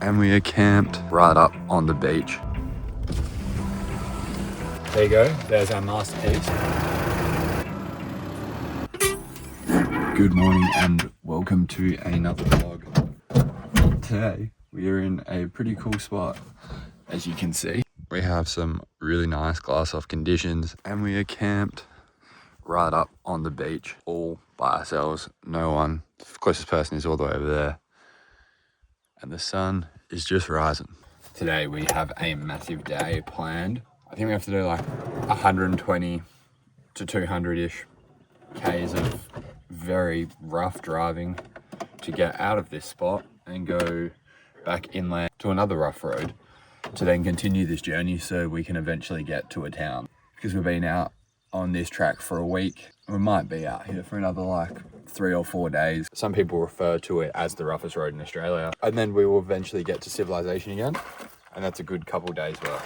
And we are camped right up on the beach. There you go, there's our masterpiece. Good morning and welcome to another vlog. Today we are in a pretty cool spot, as you can see. We have some really nice glass off conditions and we are camped right up on the beach, all by ourselves, no one. The closest person is all the way over there. And the sun is just rising. Today we have a massive day planned. I think we have to do like 120 to 200-ish Ks of very rough driving to get out of this spot and go back inland to another rough road to then continue this journey so we can eventually get to a town. Because we've been out on this track for a week. We might be out here for another like 3 or 4 days. Some people refer to it as the roughest road in Australia. And then we will eventually get to civilization again. And that's a good couple days work.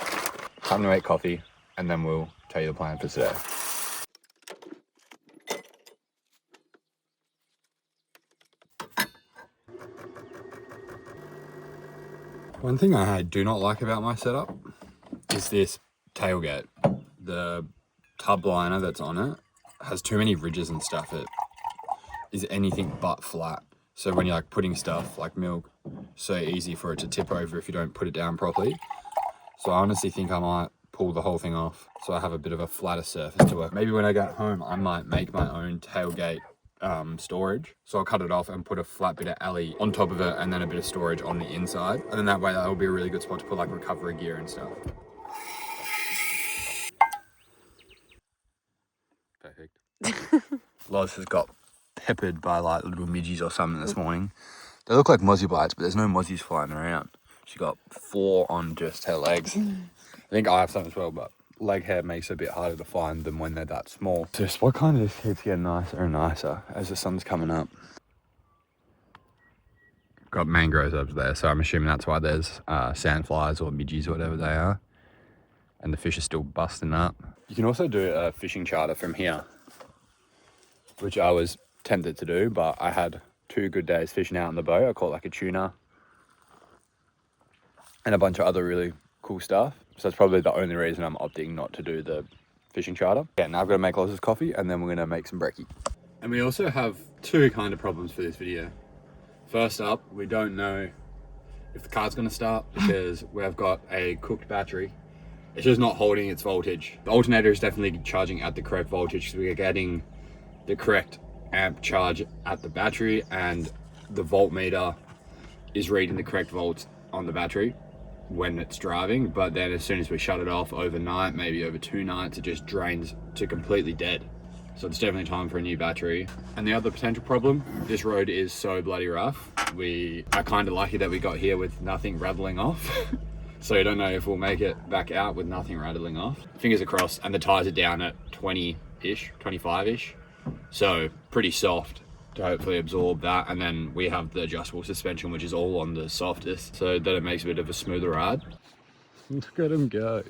Time to make coffee and then we'll tell you the plan for today. One thing I do not like about my setup is this tailgate. The tub liner that's on it has too many ridges and stuff. It is anything but flat. So when you're like putting stuff like milk, so easy for it to tip over if you don't put it down properly. So I honestly think I might pull the whole thing off so I have a bit of a flatter surface to work. Maybe when I get home, I might make my own tailgate storage. So I'll cut it off and put a flat bit of alley on top of it and then a bit of storage on the inside. And then that way that will be a really good spot to put like recovery gear and stuff. Perfect. Loz has got peppered by like little midges or something this morning. They look like mozzie bites, but there's no mozzies flying around. She got 4 on just her legs. I think I have some as well, but leg hair makes it a bit harder to find than when they're that small. Just what kind of just keeps getting nicer and nicer as the sun's coming up. Got mangroves over there, so I'm assuming that's why there's sandflies or midges or whatever they are. And the fish are still busting up. You can also do a fishing charter from here, which I was tempted to do, but I had 2 good days fishing out on the boat. I caught like a tuna and a bunch of other really cool stuff. So that's probably the only reason I'm opting not to do the fishing charter. Yeah, now I've got to make Loz's coffee and then we're going to make some brekkie. And we also have 2 kind of problems for this video. First up, we don't know if the car's going to start because we've got a cooked battery. It's just not holding its voltage. The alternator is definitely charging at the correct voltage, so we're getting the correct amp charge at the battery and the voltmeter is reading the correct volts on the battery when it's driving, but then as soon as we shut it off overnight, maybe over 2 nights, it just drains to completely dead. So it's definitely time for a new battery. And the other potential problem, this road is so bloody rough. We are kind of lucky that we got here with nothing rattling off. So I don't know if we'll make it back out with nothing rattling off. Fingers are crossed, and the tires are down at 20-ish, 25-ish. So pretty soft to hopefully absorb that. And then we have the adjustable suspension, which is all on the softest, so that it makes a bit of a smoother ride. Look at him go.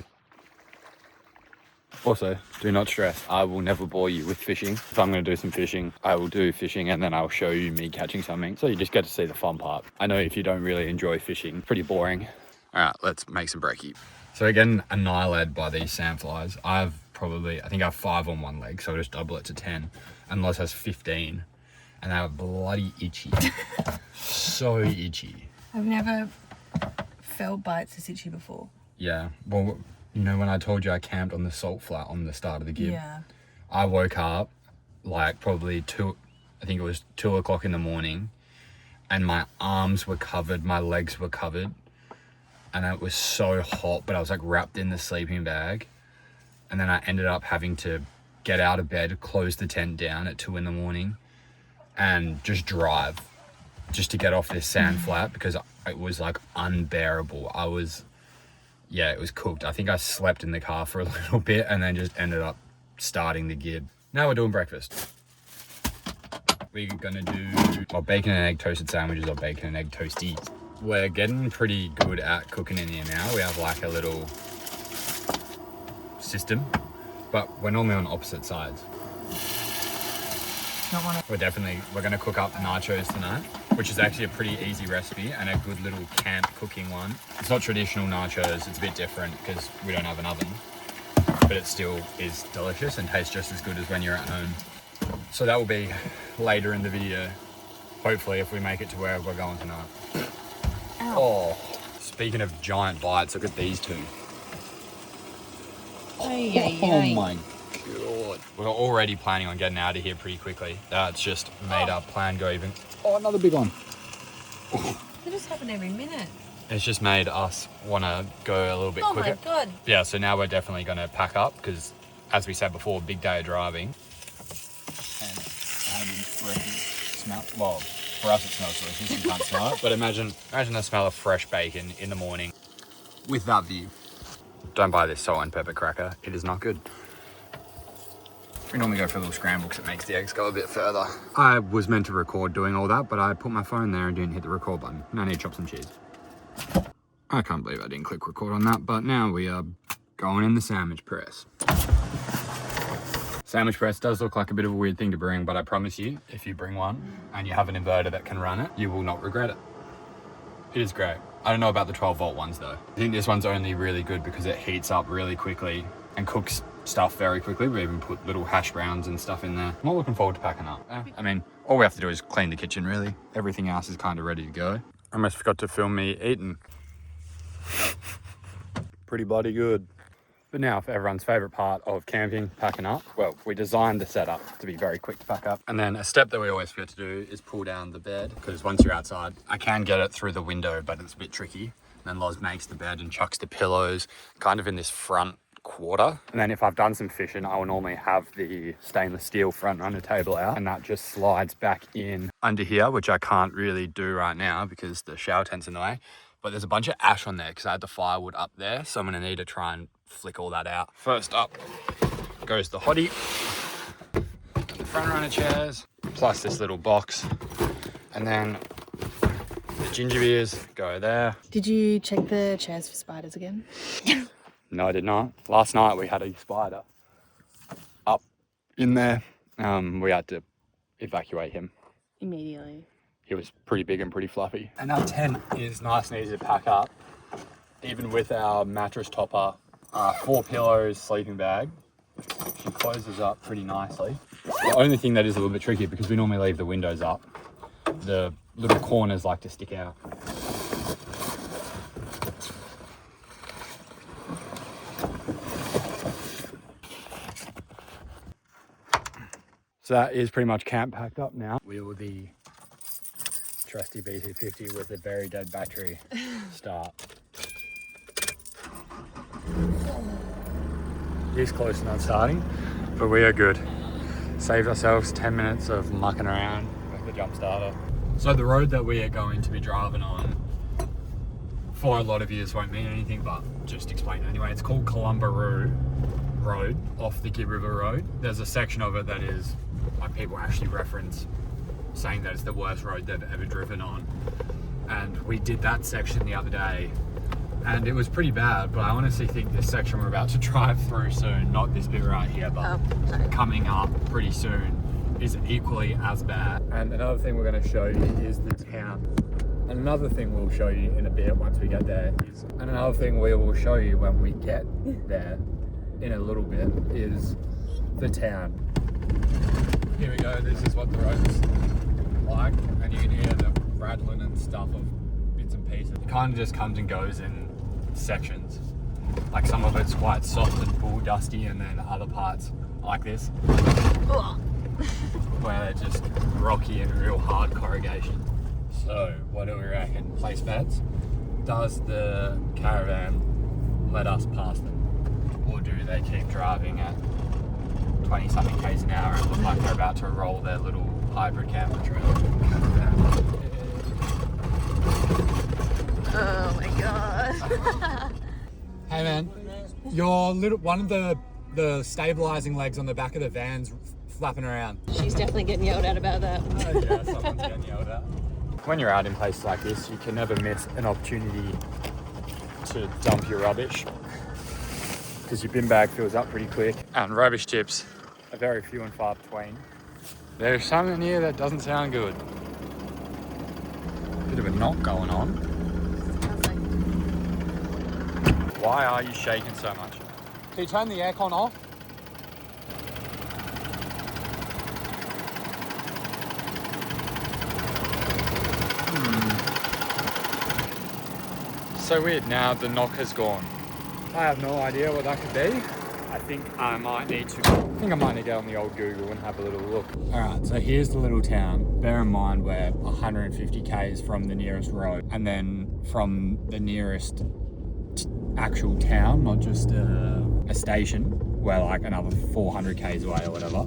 Also, do not stress, I will never bore you with fishing. If I'm going to do some fishing, I will do fishing and then I'll show you me catching something. So you just get to see the fun part. I know if you don't really enjoy fishing, pretty boring. All right, let's make some brekkie. So we're getting annihilated by these sandflies. I think I have 5 on one leg, so I'll just double it to 10. And Loz has 15. And they are bloody itchy. So itchy. I've never felt bites this itchy before. Yeah, well, you know when I told you I camped on the salt flat on the start of the gib? Yeah. I woke up like probably 2 o'clock in the morning and my arms were covered, my legs were covered. And it was so hot, but I was like wrapped in the sleeping bag. And then I ended up having to get out of bed, close the tent down at 2 in the morning and just drive just to get off this sand flat because it was like unbearable. It was cooked. I think I slept in the car for a little bit and then just ended up starting the gib. Now we're doing breakfast. We're gonna do bacon and egg toasted sandwiches or bacon and egg toasties. We're getting pretty good at cooking in here now. We have like a little system, but we're normally on opposite sides. We're gonna cook up nachos tonight. which is actually a pretty easy recipe and a good little camp cooking one. It's not traditional nachos, it's a bit different because we don't have an oven, but it still is delicious and tastes just as good as when you're at home. So that will be later in the video, hopefully, if we make it to where we're going tonight. Ow. Oh, speaking of giant bites, look at these two. Oh my god. We're already planning on getting out of here pretty quickly. That's just made our plan go even. Oh, another big one. They just happen every minute. It's just made us want to go a little bit quicker. Oh my god. Yeah, so now we're definitely going to pack up because, as we said before, big day of driving. And smell. Well, for us it smells delicious. You can't smell it, but imagine the smell of fresh bacon in the morning with that view. Don't buy this salt and pepper cracker. It is not good. We normally go for a little scramble because it makes the eggs go a bit further. I was meant to record doing all that, but I put my phone there and didn't hit the record button. Now I need to chop some cheese. I can't believe I didn't click record on that, but now we are going in the sandwich press. Sandwich press does look like a bit of a weird thing to bring, but I promise you, if you bring one and you have an inverter that can run it, you will not regret it. It is great. I don't know about the 12-volt ones though. I think this one's only really good because it heats up really quickly and cooks stuff very quickly. We even put little hash browns and stuff in there. I'm not looking forward to packing up. I mean, all we have to do is clean the kitchen really. Everything else is kind of ready to go. I almost forgot to film me eating. Pretty bloody good. But now for everyone's favorite part of camping, packing up. Well, we designed the setup to be very quick to pack up. And then a step that we always forget to do is pull down the bed, because once you're outside, I can get it through the window, but it's a bit tricky. And then Loz makes the bed and chucks the pillows kind of in this front quarter. And then if I've done some fishing, I will normally have the stainless steel front runner table out, and that just slides back in under here, which I can't really do right now because the shower tent's in the way. But there's a bunch of ash on there because I had the firewood up there, so I'm gonna need to try and flick all that out. First up goes the hottie and the front runner chairs, plus this little box, and then the ginger beers go there. Did you check the chairs for spiders again? No, I did not. Last night we had a spider up in there. We had to evacuate him. Immediately. He was pretty big and pretty fluffy. And our tent is nice and easy to pack up, even with our mattress topper, 4 pillows, sleeping bag. She closes up pretty nicely. The only thing that is a little bit tricky, because we normally leave the windows up, the little corners like to stick out. So that is pretty much camp packed up now. Will the trusty BT50 with a very dead battery start? He's close to not starting, but we are good. Saved ourselves 10 minutes of mucking around with the jump starter. So the road that we are going to be driving on, for a lot of you this won't mean anything, but just explain it anyway. It's called Columbaroo Road, off the Gibb River Road. There's a section of it that is, like, people actually reference saying that it's the worst road they've ever driven on. And we did that section the other day, and it was pretty bad, but I honestly think this section we're about to drive through soon, not this bit right here, but coming up pretty soon, is equally as bad. And another thing we're going to show you is the town. And another thing we'll show you in a bit once we get there is, and another thing we will show you when we get there in a little bit is the town. Here we go, this is what the road's like, and you can hear the rattling and stuff of bits and pieces. It kind of just comes and goes in sections. Like, some of it's quite soft and bull dusty, and then other parts like this where they're just rocky and real hard corrugation. So what do we reckon? Place bets? Does the caravan let us pass them, or do they keep driving at 20 something k's an hour and look like they're about to roll their little hybrid camper trailer? Oh my god. Hey man, your little one of the stabilizing legs on the back of the van's flapping around. She's definitely getting yelled at about that. Yeah, someone's getting yelled at. When you're out in places like this, you can never miss an opportunity to dump your rubbish, because your bin bag fills up pretty quick, and rubbish tips are very few and far between. There's something here that doesn't sound good. knock going on. Why are you shaking so much? Can you turn the aircon off? So weird, now the knock has gone. I have no idea what that could be. I think I might need to get on the old Google and have a little look. All right, so here's the little town. Bear in mind we're 150 k's from the nearest road, and then from the nearest actual town, not just a station, we're like another 400 k's away or whatever.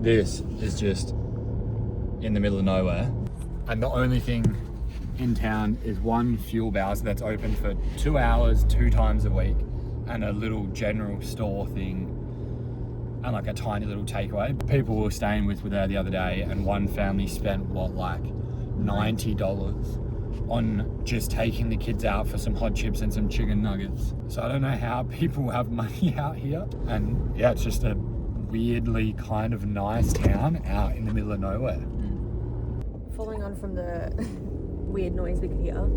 This is just in the middle of nowhere, and the only thing in town is one fuel bowser that's open for 2 hours, 2 times a week, and a little general store thing, and like a tiny little takeaway. People we were staying with were there the other day, and one family spent what, like $90 on just taking the kids out for some hot chips and some chicken nuggets. So I don't know how people have money out here. And yeah, it's just a weirdly kind of nice town out in the middle of nowhere. Following on from the weird noise we could hear,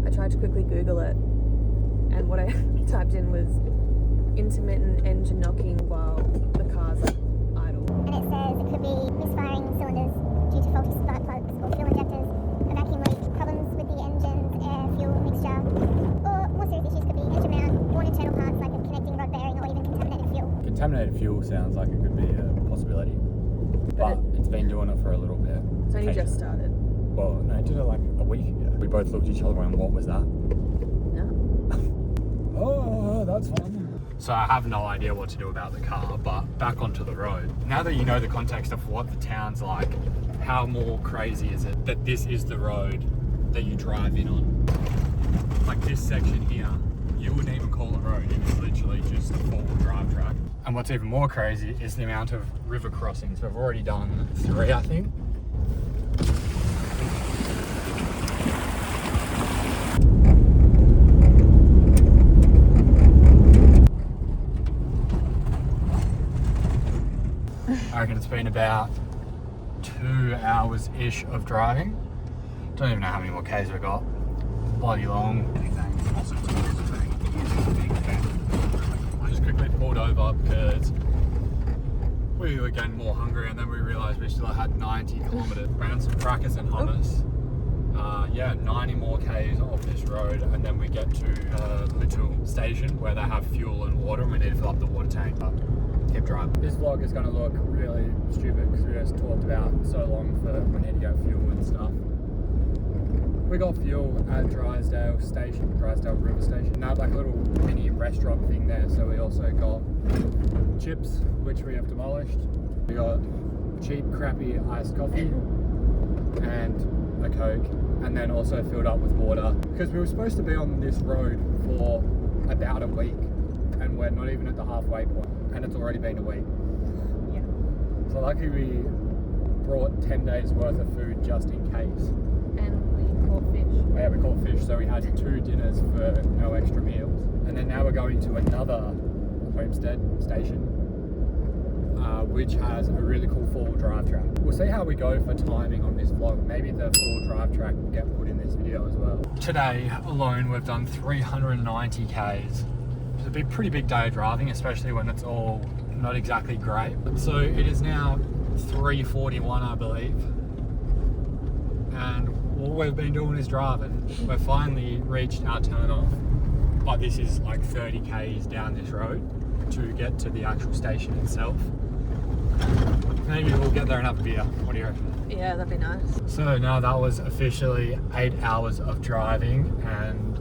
I tried to quickly Google it, and what I typed in was intermittent engine knocking while the car's idle. And it says it could be misfiring cylinders due to faulty spark plugs or fuel injectors, a vacuum leak, problems with the engine's air-fuel mixture, or more serious issues could be engine mount, worn internal parts like a connecting rod bearing, or even contaminated fuel. Contaminated fuel sounds like it could be a possibility, but it's been doing it for a little bit. It's only just started. Well, no, I did it like a week ago. We both looked at each other and what was that? No. Oh, that's fun. So I have no idea what to do about the car, but back onto the road. Now that you know the context of what the town's like, how more crazy is it that this is the road that you drive in on? Like this section here, you wouldn't even call it road. It is literally just a four-wheel drive track. And what's even more crazy is the amount of river crossings. We've already done 3, I think. I reckon it's been about 2 hours-ish of driving. Don't even know how many more Ks we've got. Bloody long. I just quickly pulled over because we were getting more hungry, and then we realised we still had 90 kilometres. Ran some crackers and hummus. Yeah, 90 more Ks off this road, and then we get to a little station where they have fuel and water, and we need to fill up the water tank. Keep driving. This vlog is going to look really stupid because we just talked about so long for we need to get fuel and stuff. We got fuel at Drysdale Station, Drysdale River Station. They had like a little mini restaurant thing there, so we also got chips, which we have demolished. We got cheap, crappy iced coffee and a Coke, and then also filled up with water because we were supposed to be on this road for about a week, and we're not even at the halfway point, and it's already been a week. Yeah. So luckily we brought 10 days worth of food just in case. And we caught fish. Yeah, we caught fish, so we had 2 dinners for no extra meals. And then now we're going to another homestead station, which has a really cool 4-wheel drive track. We'll see how we go for timing on this vlog. Maybe the 4-wheel drive track will get put in this video as well. Today alone we've done 390 Ks. It's a pretty big day of driving, especially when it's all not exactly great. So it is now 3:41, I believe, and all we've been doing is driving. We've finally reached our turn off, but this is like 30 Ks down this road to get to the actual station itself. Maybe we'll get there and have a beer. What do you reckon? Yeah, that'd be nice. So now that was officially 8 hours of driving, and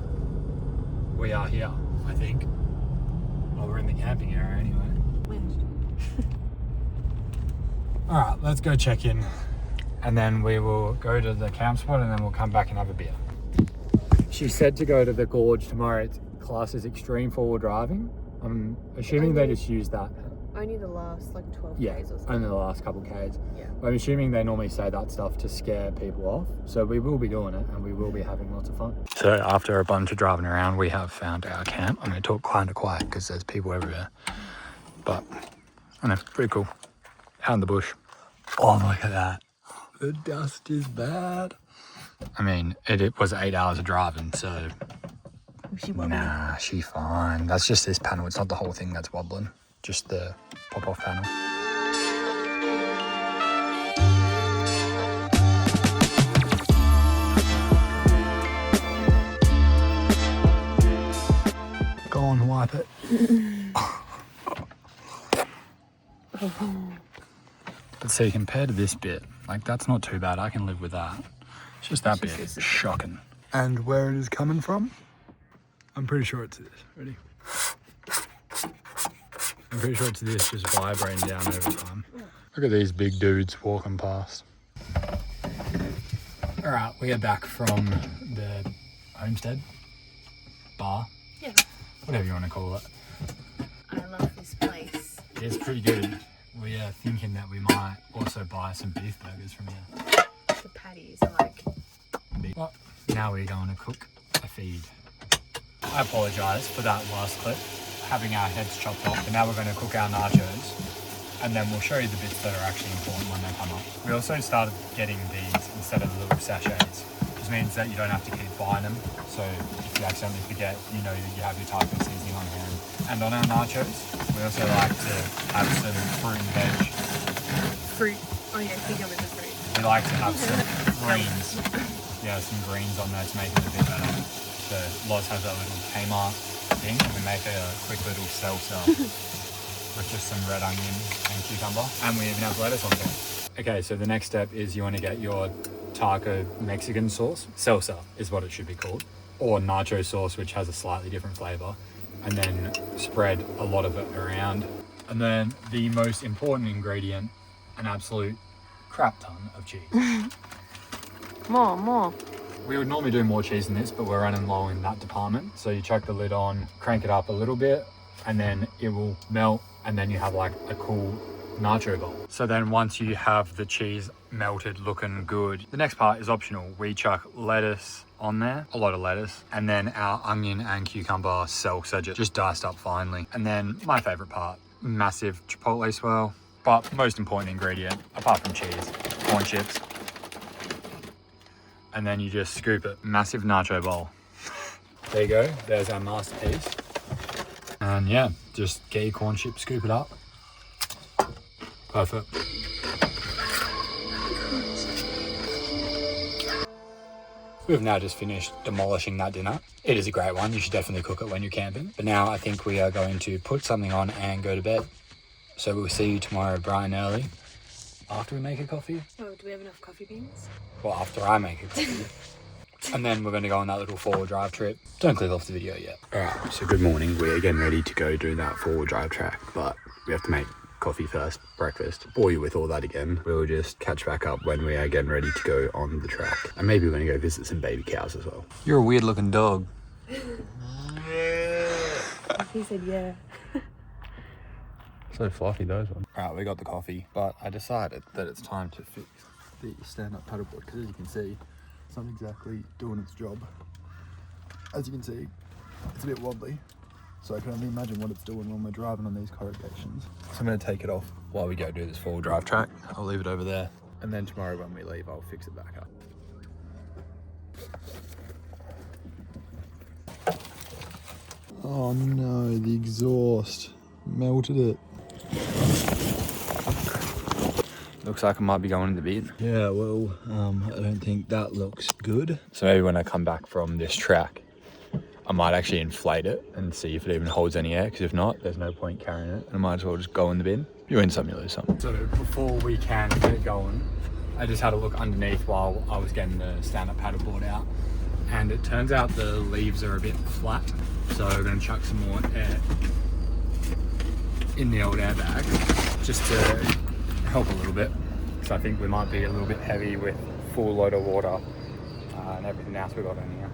we are here, I think. Well, we're in the camping area anyway. Wind. All right, let's go check in, and then we will go to the camp spot, and then we'll come back and have a beer. She said to go to the gorge tomorrow. It's classed as extreme 4-wheel driving. I'm assuming they just use that. Only the last like 12 Yeah, days or something. only the last couple Ks. Yeah. I'm assuming they normally say that stuff to scare people off. So we will be doing it, and we will be having lots of fun. So after a bunch of driving around, we have found our camp. I'm going to talk kind of quiet because there's people everywhere. But I know, pretty cool. Out in the bush. Oh, look at that. The dust is bad. I mean, it was 8 hours of driving, so... She wobbly. Nah, she fine. That's just this panel. It's not the whole thing that's wobbling. Just the pop-off panel. Go on, wipe it. But see, compared to this bit, like that's not too bad. I can live with that. It's just that bit shocking. And where it is coming from, I'm pretty sure it's this. Ready? I'm pretty sure it's this just vibrating down over time. Look at these big dudes walking past. All right, we are back from the homestead bar. Yeah. Whatever you want to call it. I love this place. It's pretty good. We are thinking that we might also buy some beef burgers from here. The patties are like... Well, now we're going to cook a feed. I apologise for that last clip, having our heads chopped off, but now we're going to cook our nachos, and then we'll show you the bits that are actually important when they come up. We also started getting these instead of the little sachets, which means that you don't have to keep buying them, so if you accidentally forget, you know you have your taco seasoning on hand. And on our nachos, we also like to have some fruit and veg. Fruit. Oh yeah, cucumber is fruit. We like to have some greens. Yeah, some greens on there to make it a bit better. So Loz has that little Kmart thing, and we make a quick little salsa with just some red onion and cucumber, and we even have lettuce on there. Okay, so the next step is you want to get your taco Mexican sauce. Salsa is what it should be called, or nacho sauce, which has a slightly different flavor, and then spread a lot of it around. And then the most important ingredient, an absolute crap ton of cheese. More. We would normally do more cheese than this, but we're running low in that department. So you chuck the lid on, crank it up a little bit, and then it will melt, and then you have like a cool nacho bowl. So then once you have the cheese melted, looking good, the next part is optional. We chuck lettuce on there, a lot of lettuce, and then our onion and cucumber salsa just diced up finely. And then my favorite part, massive chipotle swirl, but most important ingredient, apart from cheese, corn chips. And then you just scoop it. Massive nacho bowl. There you go. There's our masterpiece. And yeah, just get your corn chips, scoop it up. Perfect. We've now just finished demolishing that dinner. It is a great one. You should definitely cook it when you're camping. But now I think we are going to put something on and go to bed. So we'll see you tomorrow bright and early. After we make a coffee. Oh, do we have enough coffee beans? Well, after I make a coffee. And then we're going to go on that little 4-wheel drive trip. Don't click off the video yet. Alright, so good morning. We're getting ready to go do that 4-wheel drive track, but we have to make coffee first, breakfast. Bore you with all that again. We'll just catch back up when we are getting ready to go on the track. And maybe we're going to go visit some baby cows as well. You're a weird looking dog. He said yeah. So fluffy, those ones. Alright, we got the coffee, but I decided that it's time to fix the stand-up paddleboard, because as you can see, it's not exactly doing its job. As you can see, it's a bit wobbly, so I can only imagine what it's doing when we're driving on these corrugations. So I'm going to take it off while we go do this 4-wheel drive track. I'll leave it over there, and then tomorrow when we leave, I'll fix it back up. Oh no, the exhaust melted it. Looks like I might be going in the bin. Yeah, well, I don't think that looks good. So maybe when I come back from this track, I might actually inflate it and see if it even holds any air, because if not, there's no point carrying it. I might as well just go in the bin. You win some, you lose some. So before we can get it going, I just had a look underneath while I was getting the stand-up paddleboard out. And it turns out the leaves are a bit flat. So we're going to chuck some more air in the old airbag just to help a little bit, because I think we might be a little bit heavy with full load of water and everything else we got in here.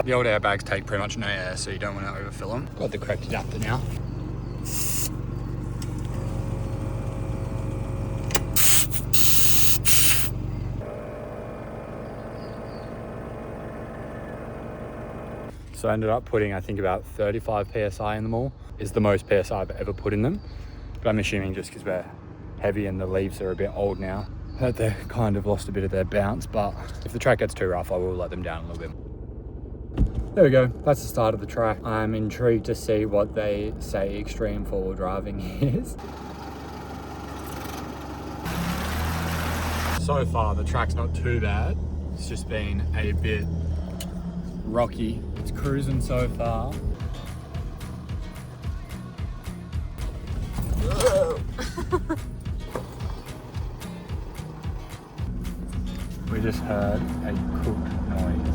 The old airbags take pretty much no air, so you don't want to overfill them. Got the correct adapter now. So I ended up putting, I think, about 35 PSI in them all. Is the most PSI I've ever put in them. But I'm assuming just because we're heavy and the leaves are a bit old now. That they're kind of lost a bit of their bounce, but if the track gets too rough, I will let them down a little bit. There we go, that's the start of the track. I'm intrigued to see what they say extreme four-wheel driving is. So far, the track's not too bad. It's just been a bit rocky. It's cruising so far. We just heard a cooked noise.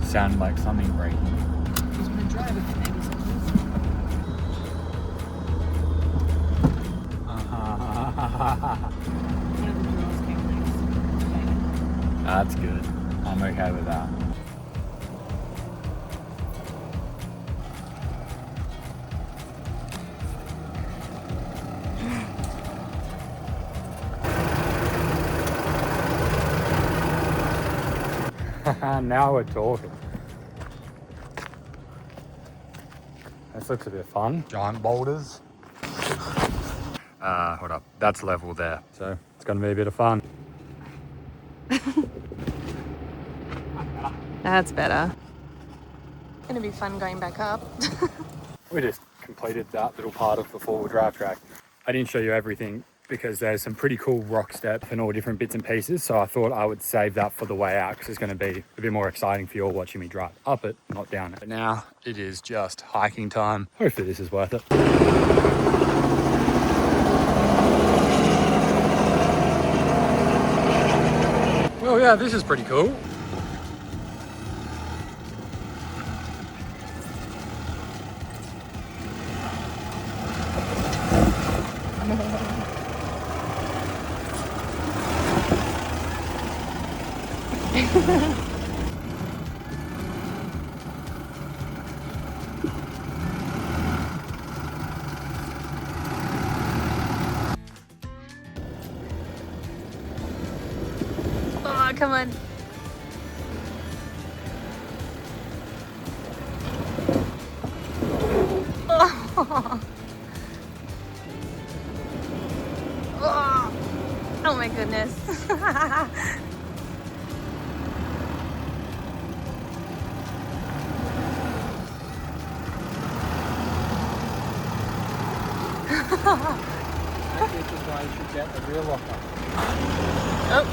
Sounded like something breaking. Who's gonna drive it for 90 seconds? One of the girls came next. That's good. I'm okay with that. Now we're talking. This looks a bit fun. Giant boulders. Hold up. That's level there. So it's going to be a bit of fun. That's better. Gonna be fun going back up. We just completed that little part of the four-wheel drive track. I didn't show you everything because there's some pretty cool rock steps and all different bits and pieces. So I thought I would save that for the way out because it's going to be a bit more exciting for you all watching me drive up it, not down it. But now it is just hiking time. Hopefully this is worth it. Well, yeah, this is pretty cool. Oh, come on. Oh. Oh my goodness. Actually, this is why you should get a real locker. Oh.